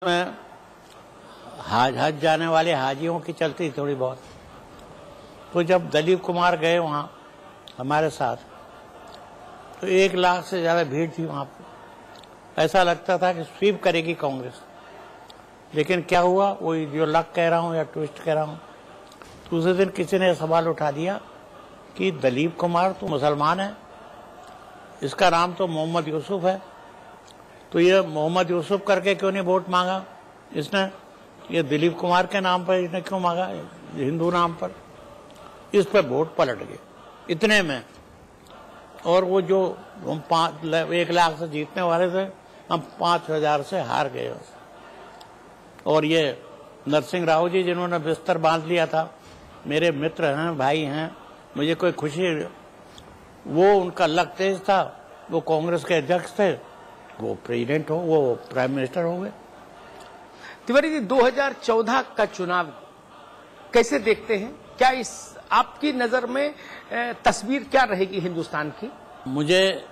में हज जाने वाले हाजियों की चलती थोड़ी बहुत। तो जब दिलीप कुमार गए वहाँ हमारे साथ, तो 1 लाख से ज़्यादा भीड़ थी वहाँ पर। ऐसा लगता था कि स्वीप करेगी कांग्रेस। लेकिन क्या हुआ, वो जो लक कह रहा हूँ या ट्विस्ट कह रहा हूँ, दूसरे दिन किसी ने सवाल उठा दिया कि दिलीप कुमार तो मुसलमान है, इसका नाम तो मोहम्मद यूसुफ है, तो ये मोहम्मद यूसुफ करके क्यों नहीं वोट मांगा इसने, ये दिलीप कुमार के नाम पर इसने क्यों मांगा, हिंदू नाम पर। इस पर वोट पलट गए इतने में। और वो जो हम 1 लाख से जीतने वाले थे, हम 5,000 से हार गए। और ये नरसिंह राव जी जिन्होंने बिस्तर बांध लिया था, मेरे मित्र हैं, भाई हैं, मुझे कोई खुशी, वो उनका लक तेज था, वो कांग्रेस के अध्यक्ष थे, वो प्रेसिडेंट हो, वो प्राइम मिनिस्टर हो गए। तिवारी जी, 2014 का चुनाव कैसे देखते हैं? क्या इस आपकी नजर में तस्वीर क्या रहेगी हिंदुस्तान की? मुझे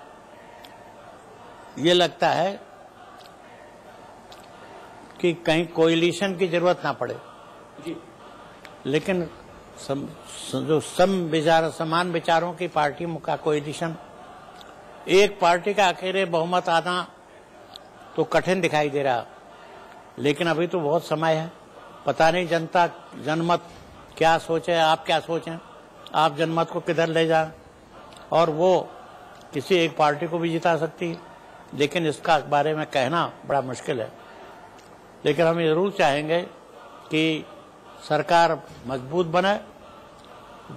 ये लगता है कि कहीं कोएलिशन की जरूरत ना पड़े जी, लेकिन जो समान विचारों की पार्टी का कोएलिशन, एक पार्टी का अकेले बहुमत आना तो कठिन दिखाई दे रहा। लेकिन अभी तो बहुत समय है, पता नहीं जनता जनमत क्या सोचे, आप क्या सोचें, आप जनमत को किधर ले जाएं, और वो किसी एक पार्टी को भी जिता सकती है। लेकिन इसका बारे में कहना बड़ा मुश्किल है। लेकिन हम जरूर चाहेंगे कि सरकार मजबूत बने,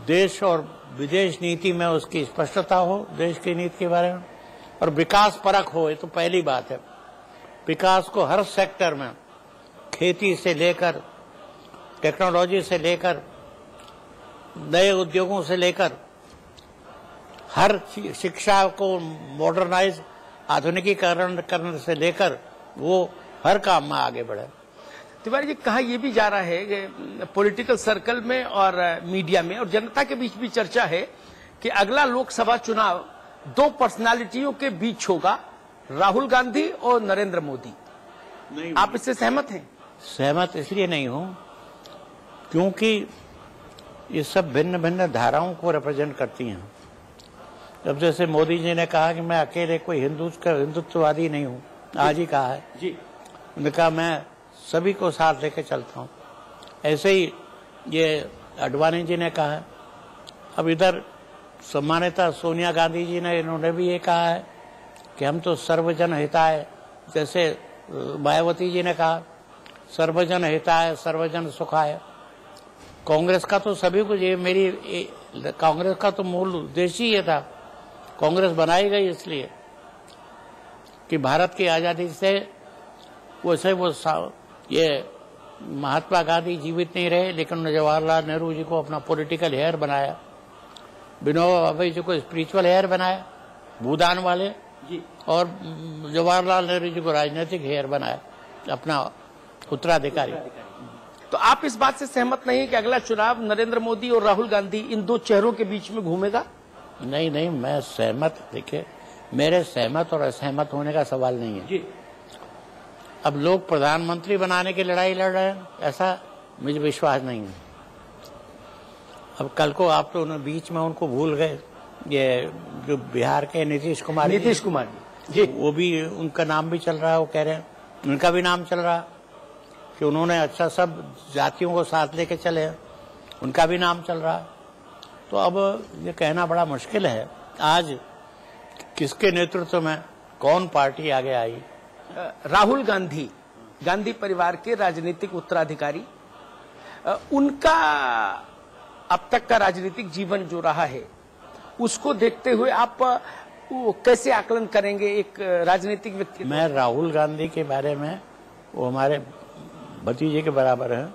देश और विदेश नीति में उसकी स्पष्टता हो, देश की नीति के बारे में, और विकास परक हो। ये तो पहली बात है। विकास को हर सेक्टर में, खेती से लेकर टेक्नोलॉजी से लेकर नए उद्योगों से लेकर हर शिक्षा को मॉडर्नाइज आधुनिकीकरण करने से लेकर वो हर काम में आगे बढ़े। तिवारी जी, कहा यह भी जा रहा है कि पॉलिटिकल सर्कल में और मीडिया में और जनता के बीच भी चर्चा है कि अगला लोकसभा चुनाव 2 पर्सनालिटियों के बीच होगा, राहुल गांधी और नरेंद्र मोदी। नहीं, आप इससे सहमत हैं? सहमत इसलिए नहीं हूं क्योंकि ये सब भिन्न भिन्न धाराओं को रिप्रेजेंट करती हैं। जब जैसे मोदी जी ने कहा कि मैं अकेले कोई हिंदुत्ववादी नहीं हूं, आज ही कहा है जी, उन्होंने कहा मैं सभी को साथ लेकर चलता हूं। ऐसे ही ये आडवाणी जी ने कहा है। अब इधर सम्मानिता सोनिया गांधी जी ने, इन्होंने भी ये कहा है कि हम तो सर्वजन हिताय, जैसे मायावती जी ने कहा सर्वजन हिताय सर्वजन सुखाय। कांग्रेस का तो सभी कुछ, ये कांग्रेस का तो मूल उद्देश्य ही ये था। कांग्रेस बनाई गई इसलिए कि भारत की आजादी से ये महात्मा गांधी जीवित नहीं रहे, लेकिन उन्होंने जवाहरलाल नेहरू जी को अपना पॉलिटिकल हेयर बनाया, विनोबा भावे जी को स्पिरिचुअल हेयर बनाया, भूदान वाले जी, और जवाहरलाल नेहरू जी को राजनीतिक हेयर बनाया, अपना उत्तराधिकारी। तो आप इस बात से सहमत नहीं है कि अगला चुनाव नरेंद्र मोदी और राहुल गांधी इन 2 चेहरों के बीच में घूमेगा? नहीं, मैं सहमत, देखिए मेरे सहमत और असहमत होने का सवाल नहीं है जी। अब लोग प्रधानमंत्री बनाने की लड़ाई लड़ रहे हैं, ऐसा मुझे विश्वास नहीं है। अब कल को आप तो बीच में उनको भूल गए, ये जो बिहार के नीतीश कुमार जी, वो भी, उनका नाम भी चल रहा है, वो कह रहे हैं, उनका भी नाम चल रहा है कि उन्होंने अच्छा सब जातियों को साथ लेके चले, उनका भी नाम चल रहा है। तो अब ये कहना बड़ा मुश्किल है आज किसके नेतृत्व में कौन पार्टी आगे आई। राहुल गांधी परिवार के राजनीतिक उत्तराधिकारी, उनका अब तक का राजनीतिक जीवन जो रहा है, उसको देखते हुए आप कैसे आकलन करेंगे एक राजनीतिक व्यक्ति? मैं राहुल गांधी के बारे में, वो हमारे भतीजे के बराबर हैं,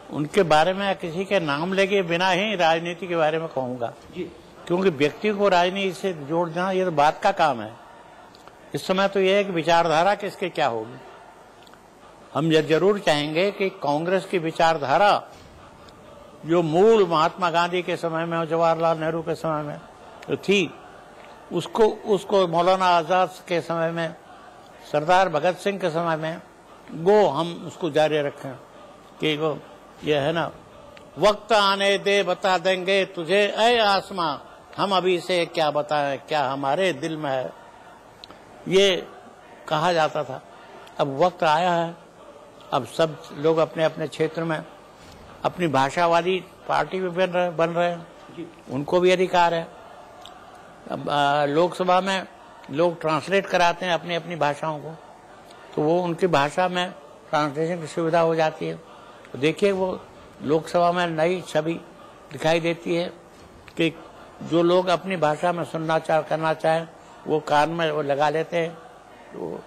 उनके बारे में किसी के नाम लेके बिना ही राजनीति के बारे में कहूंगा जी, क्योंकि व्यक्ति को राजनीति से जोड़ना ये तो बात का काम है। इस समय तो यह है कि विचारधारा किसके क्या होगी। हम ये जरूर चाहेंगे कि कांग्रेस की विचारधारा जो मूल महात्मा गांधी के समय में और जवाहरलाल नेहरू के समय में तो थी, उसको मौलाना आजाद के समय में, सरदार भगत सिंह के समय में गो हम उसको जारी रखें कि वो ये है ना, वक्त आने दे बता देंगे तुझे ऐ आसमां, हम अभी से क्या बताएं क्या हमारे दिल में है, ये कहा जाता था। अब वक्त आया है, अब सब लोग अपने अपने क्षेत्र में अपनी भाषा वाली पार्टी भी बन रहे हैं, उनको भी अधिकार है। अब लोकसभा में लोग ट्रांसलेट कराते हैं अपनी अपनी भाषाओं को, तो वो उनकी भाषा में ट्रांसलेशन की सुविधा हो जाती है। तो देखिए वो लोकसभा में नई छवि दिखाई देती है कि जो लोग अपनी भाषा में सुनना करना चाहें वो कान में वो लगा लेते हैं, तो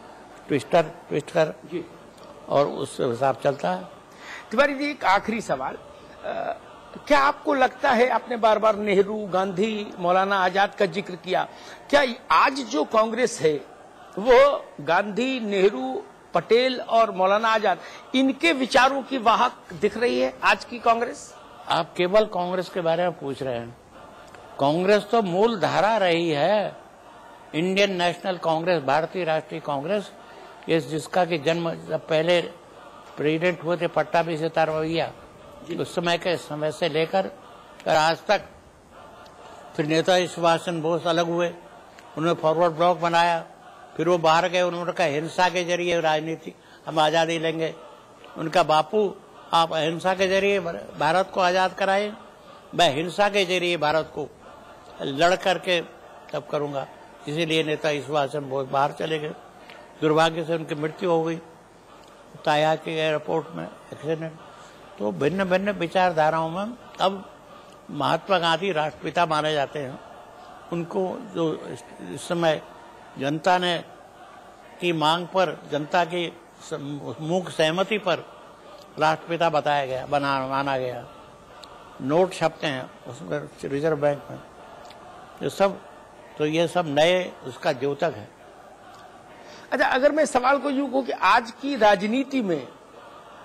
ट्विस्ट कर और उस हिसाब चलता है। तिवारी जी, एक आखिरी सवाल, क्या आपको लगता है, आपने बार बार नेहरू, गांधी, मौलाना आजाद का जिक्र किया, क्या आज जो कांग्रेस है वो गांधी, नेहरू, पटेल और मौलाना आजाद इनके विचारों की वाहक दिख रही है आज की कांग्रेस? आप केवल कांग्रेस के बारे में पूछ रहे हैं। कांग्रेस तो मूल धारा रही है, इंडियन नेशनल कांग्रेस, भारतीय राष्ट्रीय कांग्रेस, जिसका कि जन्म जब पहले प्रेसिडेंट हुए थे पट्टाभी सितार भैया, उस समय के समय से लेकर आज तक। फिर नेताजी सुभाष चंद्र बोस अलग हुए, उन्होंने फॉरवर्ड ब्लॉक बनाया, फिर वो बाहर गए, उन्होंने कहा हिंसा के जरिए राजनीति हम आज़ादी लेंगे। उनका बापू, आप अहिंसा के जरिए भारत को आज़ाद कराए, मैं हिंसा के जरिए भारत को लड़ करके तब करूंगा। इसीलिए नेताजी सुभाष चंद्र बोस बाहर चले गए, दुर्भाग्य से उनकी मृत्यु हो गई ताया के एयरपोर्ट में एक्सीडेंट। तो भिन्न भिन्न विचारधाराओं में अब महात्मा गांधी राष्ट्रपिता माने जाते हैं। उनको जो इस समय जनता ने की मांग पर, जनता की मूक सहमति पर राष्ट्रपिता बताया गया, माना गया। नोट छपते हैं उसमें रिजर्व बैंक में, ये सब नए उसका द्योतक है। अच्छा, अगर मैं सवाल को यूं कहूं कि आज की राजनीति में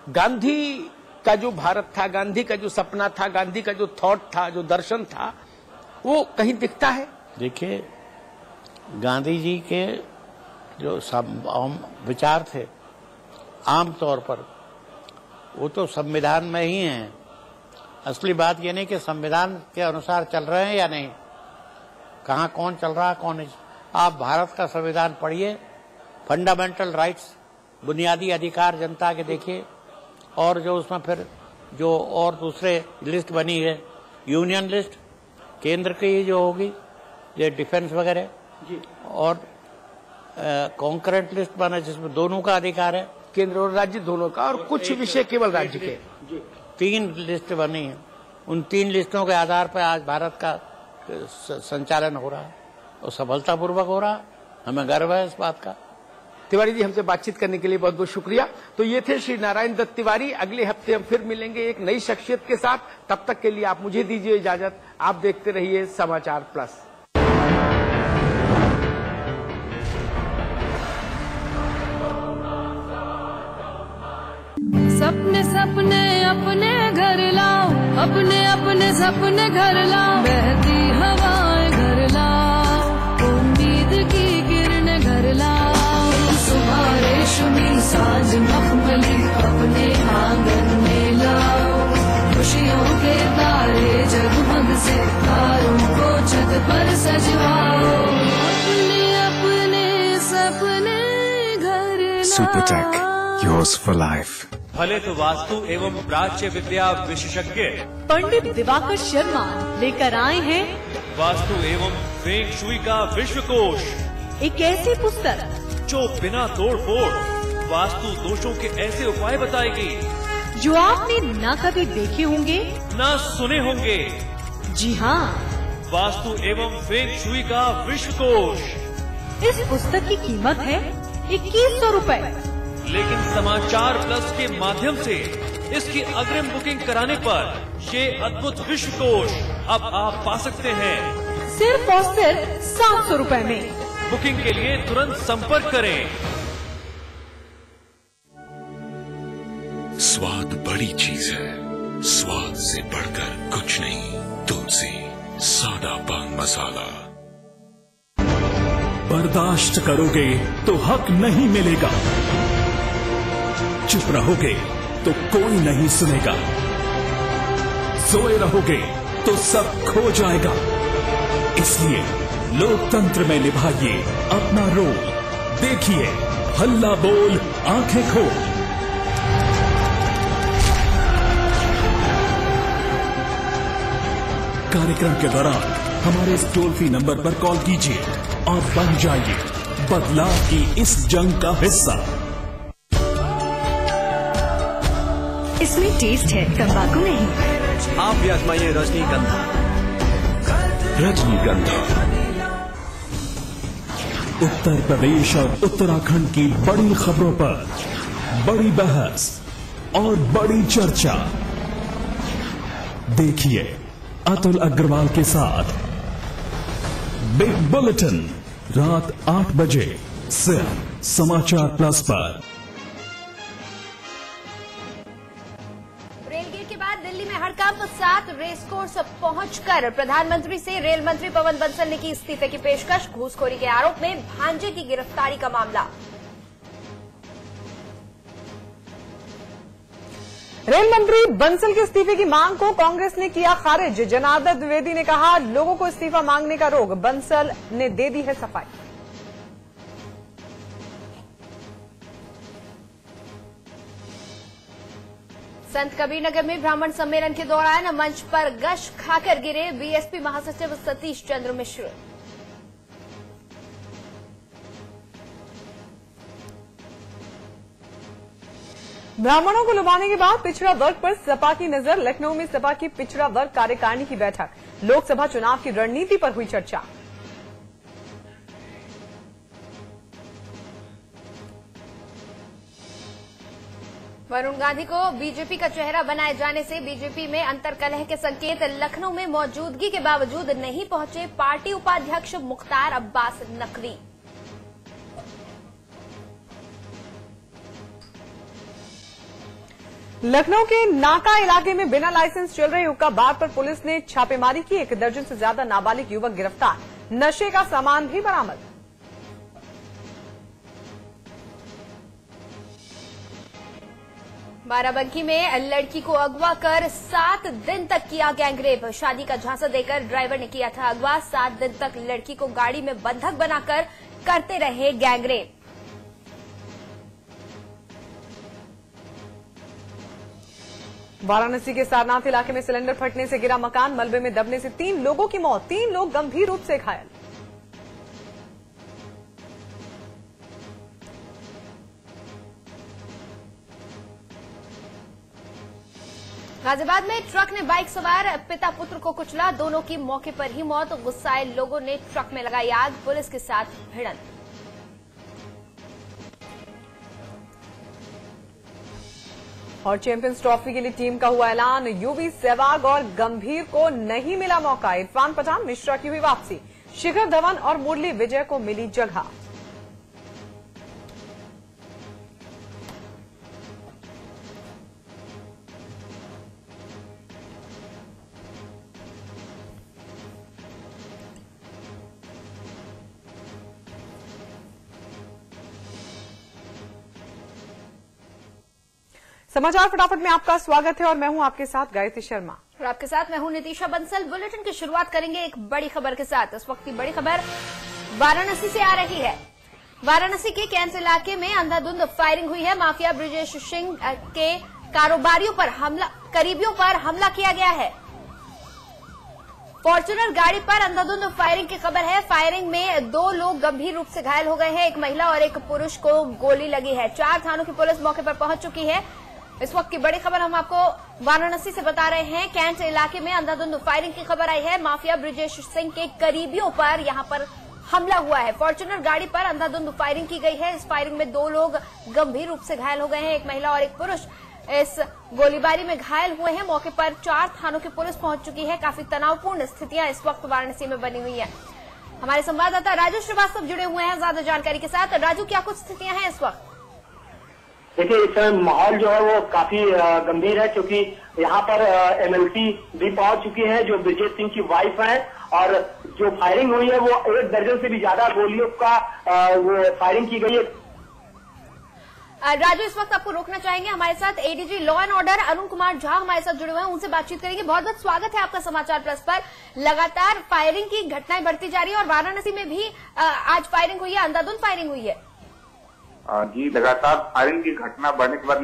गांधी का जो भारत था, गांधी का जो सपना था, गांधी का जो थॉट था, जो दर्शन था, वो कहीं दिखता है? देखिए, गांधी जी के जो विचार थे आम तौर पर वो तो संविधान में ही हैं। असली बात ये नहीं कि संविधान के अनुसार चल रहे हैं या नहीं, कहाँ कौन चल रहा है कौन नहीं। आप भारत का संविधान पढ़िए, फंडामेंटल राइट्स, बुनियादी अधिकार जनता के देखिए, और जो उसमें फिर जो और दूसरे लिस्ट बनी है, यूनियन लिस्ट केंद्र की जो होगी, ये डिफेंस वगैरह, और कॉन्करेंट लिस्ट बना जिसमें दोनों का अधिकार है, केंद्र और राज्य दोनों का, और कुछ विषय केवल राज्य के। 3 लिस्ट बनी है। उन 3 लिस्टों के आधार पर आज भारत का संचालन हो रहा है और सफलतापूर्वक हो रहा है। हमें गर्व है इस बात का। तिवारी जी, हमसे बातचीत करने के लिए बहुत बहुत शुक्रिया। तो ये थे श्री नारायण दत्त तिवारी। अगले हफ्ते हम फिर मिलेंगे एक नई शख्सियत के साथ। तब तक के लिए आप मुझे दीजिए इजाजत। आप देखते रहिए समाचार प्लस। सपने सपने अपने घर लाओ, अपने अपने सपने घर लाओ, बहती हवाएं घर लाओ, उम्मीद की किरण घर लाओ, सुबह रेशमी सांझ मखमली अपने आंगन में लाओ, खुशियों के तारे जगमग से तारों को छत पर सजवाओ, अपने अपने सपने घर लाओ। Supertech, yours for life। फलित वास्तु एवं प्राच्य विद्या विशेषज्ञ पंडित दिवाकर शर्मा लेकर आए हैं वास्तु एवं फेंग शुई का विश्वकोश, एक ऐसी पुस्तक जो बिना तोड़ फोड़ वास्तु दोषों के ऐसे उपाय बताएगी जो आपने न कभी देखे होंगे न सुने होंगे। जी हाँ, वास्तु एवं फेंग शुई का विश्वकोश। इस पुस्तक की कीमत है 2100 रुपए, लेकिन समाचार प्लस के माध्यम से इसकी अग्रिम बुकिंग कराने पर ये अद्भुत विश्वकोश अब आप पा सकते हैं सिर्फ और सिर्फ 700 रुपए में। बुकिंग के लिए तुरंत संपर्क करें। स्वाद बड़ी चीज है, स्वाद से बढ़कर कुछ नहीं। तुलसी सादा पान मसाला। बर्दाश्त करोगे तो हक नहीं मिलेगा। चुप रहोगे तो कोई नहीं सुनेगा, सोए रहोगे तो सब खो जाएगा। इसलिए लोकतंत्र में निभाइए अपना रोल। देखिए हल्ला बोल आंखें खोल। कार्यक्रम के दौरान हमारे इस टोल फ्री नंबर पर कॉल कीजिए और बन जाइए बदलाव की इस जंग का हिस्सा। इसमें टेस्ट है, तंबाकू नहीं। आप भी आजमाइए रजनीगंधा। रजनीगंधा उत्तर प्रदेश और उत्तराखंड की बड़ी खबरों पर बड़ी बहस और बड़ी चर्चा। देखिए अतुल अग्रवाल के साथ बिग बुलेटिन रात 8 बजे सिर्फ समाचार प्लस पर। रेलगेट के बाद दिल्ली में हड़कंप, 7 रेसकोर्स पहुंचकर प्रधानमंत्री से रेल मंत्री पवन बंसल ने की इस्तीफे की पेशकश। घूसखोरी के आरोप में भांजे की गिरफ्तारी का मामला। रेल मंत्री बंसल के इस्तीफे की मांग को कांग्रेस ने किया खारिज। जनार्दन द्विवेदी ने कहा, लोगों को इस्तीफा मांगने का रोक, बंसल ने दे दी है सफाई। संत कबीरनगर में ब्राह्मण सम्मेलन के दौरान मंच पर गश खाकर गिरे बीएसपी महासचिव सतीश चंद्र मिश्र। ब्राह्मणों को लुभाने के बाद पिछड़ा वर्ग पर सपा की नजर। लखनऊ में सपा की पिछड़ा वर्ग कार्यकारिणी की बैठक। लोकसभा चुनाव की रणनीति पर हुई चर्चा। वरुण गांधी को बीजेपी का चेहरा बनाए जाने से बीजेपी में अंतर्कलह के संकेत। लखनऊ में मौजूदगी के बावजूद नहीं पहुंचे पार्टी उपाध्यक्ष मुख्तार अब्बास नकवी। लखनऊ के नाका इलाके में बिना लाइसेंस चल रहे हुक्का बार पर पुलिस ने छापेमारी की। 1 दर्जन से ज्यादा नाबालिग युवक गिरफ्तार, नशे का सामान भी बरामद। बाराबंकी में लड़की को अगवा कर 7 दिन तक किया गैंगरेप। शादी का झांसा देकर ड्राइवर ने किया था अगवा। 7 दिन तक लड़की को गाड़ी में बंधक बनाकर करते रहे गैंगरेप। वाराणसी के सारनाथ इलाके में सिलेंडर फटने से गिरा मकान। मलबे में दबने से 3 लोगों की मौत, 3 लोग गंभीर रूप से घायल। गाजियाबाद में ट्रक ने बाइक सवार पिता पुत्र को कुचला। दोनों की मौके पर ही मौत। गुस्साए लोगों ने ट्रक में लगाई आग। पुलिस के साथ भिड़ंत। और चैंपियंस ट्रॉफी के लिए टीम का हुआ ऐलान। युवी, सहवाग और गंभीर को नहीं मिला मौका। इरफान पठान, मिश्रा की हुई वापसी। शिखर धवन और मुरली विजय को मिली जगह। समाचार फटाफट में आपका स्वागत है और मैं हूं आपके साथ गायत्री शर्मा और आपके साथ मैं हूं नितिशा बंसल। बुलेटिन की शुरुआत करेंगे एक बड़ी खबर के साथ। इस वक्त की बड़ी खबर वाराणसी से आ रही है। वाराणसी के कैंट इलाके में अंधाधुंध फायरिंग हुई है। माफिया ब्रिजेश सिंह के कारोबारियों पर करीबियों पर हमला किया गया है। फॉर्च्यूनर गाड़ी पर अंधाधुंध फायरिंग की खबर है। फायरिंग में 2 लोग गंभीर रूप से घायल हो गए हैं। एक महिला और एक पुरुष को गोली लगी है। 4 थानों की पुलिस मौके पर पहुंच चुकी है। इस वक्त की बड़ी खबर हम आपको वाराणसी से बता रहे हैं। कैंट इलाके में अंधाधुंध फायरिंग की खबर आई है। माफिया ब्रिजेश सिंह के करीबियों पर यहां पर हमला हुआ है। फॉर्च्यूनर गाड़ी पर अंधाधुंध फायरिंग की गई है। इस फायरिंग में 2 लोग गंभीर रूप से घायल हो गए हैं। एक महिला और एक पुरुष इस गोलीबारी में घायल हुए हैं। मौके पर 4 थानों की पुलिस पहुंच चुकी है। काफी तनावपूर्ण स्थितियां इस वक्त वाराणसी में बनी हुई है। हमारे संवाददाता राजू श्रीवास्तव जुड़े हुए हैं ज्यादा जानकारी के साथ। राजू, क्या कुछ स्थितियां हैं इस वक्त? देखिए, इस समय माहौल जो है वो काफी गंभीर है, क्योंकि यहाँ पर एमएलसी भी पहुंच चुकी है जो ब्रिजेश सिंह की वाइफ है, और जो फायरिंग हुई है वो 1 दर्जन से भी ज्यादा गोलियों का वो फायरिंग की गई है। राजू, इस वक्त आपको रोकना चाहेंगे। हमारे साथ ADG law and order Arun Kumar Jha हमारे साथ जुड़े हुए हैं, उनसे बातचीत करेंगे। बहुत बहुत स्वागत है आपका समाचार प्लस पर। लगातार फायरिंग की घटनाएं बढ़ती जा रही है और वाराणसी में भी आज फायरिंग हुई है, अंधाधुंध फायरिंग हुई है। जी, लगातार फायरिंग की घटना बढ़ने के बाद